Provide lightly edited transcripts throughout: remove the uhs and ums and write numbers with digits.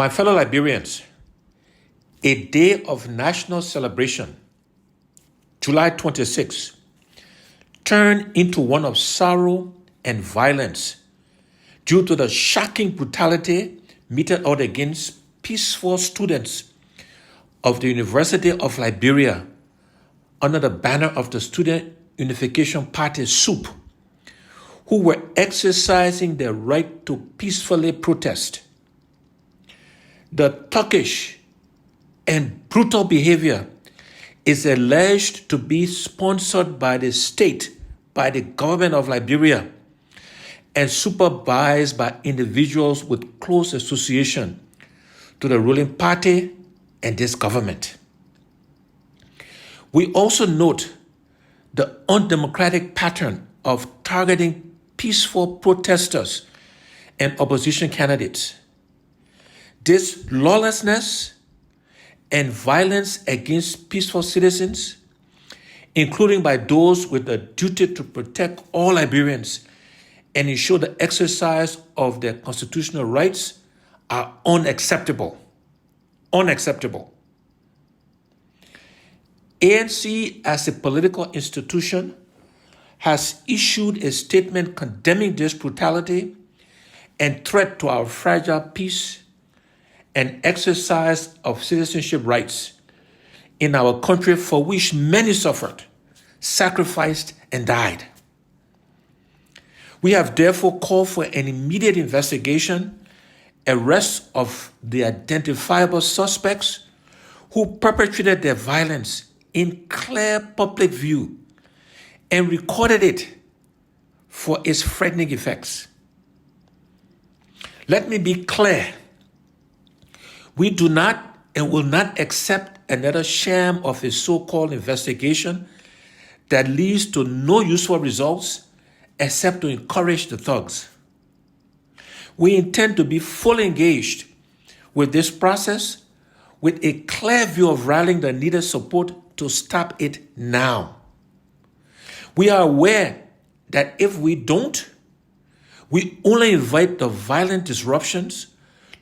My fellow Liberians, a day of national celebration, July 26, turned into one of sorrow and violence due to the shocking brutality meted out against peaceful students of the University of Liberia under the banner of the Student Unification Party SUP, who were exercising their right to peacefully protest. The thuggish and brutal behavior is alleged to be sponsored by the state, by the government of Liberia, and supervised by individuals with close association to the ruling party and this government. We also note the undemocratic pattern of targeting peaceful protesters and opposition candidates. This lawlessness and violence against peaceful citizens, including by those with the duty to protect all Liberians and ensure the exercise of their constitutional rights, are unacceptable. Unacceptable. ANC, as a political institution, has issued a statement condemning this brutality and threat to our fragile peace and exercise of citizenship rights in our country, for which many suffered, sacrificed, and died. We have therefore called for an immediate investigation, arrest of the identifiable suspects who perpetrated their violence in clear public view and recorded it for its frightening effects. Let me be clear. We do not and will not accept another sham of a so-called investigation that leads to no useful results except to encourage the thugs. We intend to be fully engaged with this process with a clear view of rallying the needed support to stop it now. We are aware that if we don't, we only invite the violent disruptions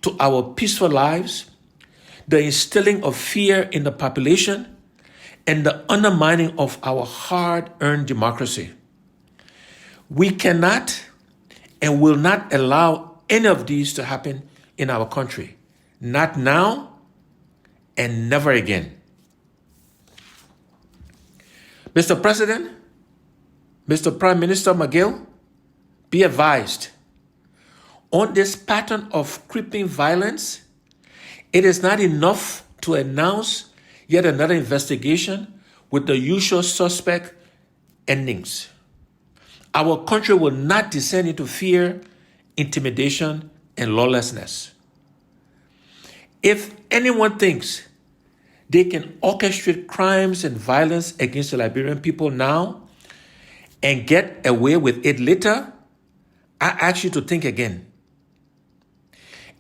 to our peaceful lives, the instilling of fear in the population, and the undermining of our hard-earned democracy. We cannot and will not allow any of these to happen in our country. Not now and never again. Mr. President, Mr. Prime Minister McGill, be advised. On this pattern of creeping violence, it is not enough to announce yet another investigation with the usual suspect endings. Our country will not descend into fear, intimidation, and lawlessness. If anyone thinks they can orchestrate crimes and violence against the Liberian people now and get away with it later, I ask you to think again.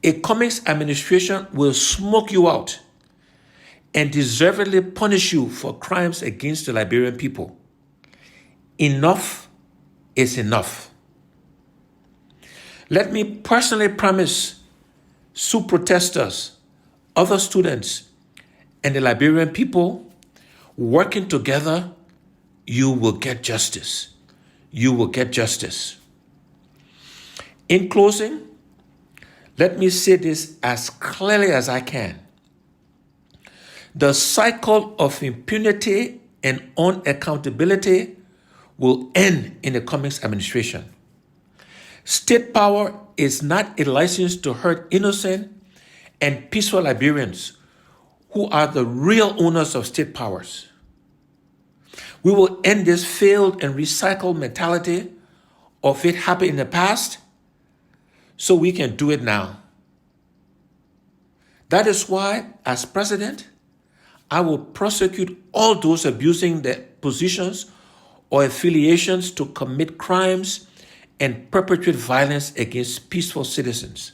A Cummings administration will smoke you out and deservedly punish you for crimes against the Liberian people. Enough is enough. Let me personally promise SUP protesters, other students, and the Liberian people, working together, you will get justice. You will get justice. In closing, let me say this as clearly as I can. The cycle of impunity and unaccountability will end in the Cummings administration. State power is not a license to hurt innocent and peaceful Liberians who are the real owners of state powers. We will end this failed and recycled mentality of it happened in the past so we can do it now. That is why, as president, I will prosecute all those abusing their positions or affiliations to commit crimes and perpetrate violence against peaceful citizens.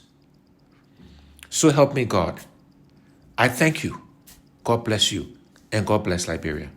So help me God. I thank you. God bless you, and God bless Liberia.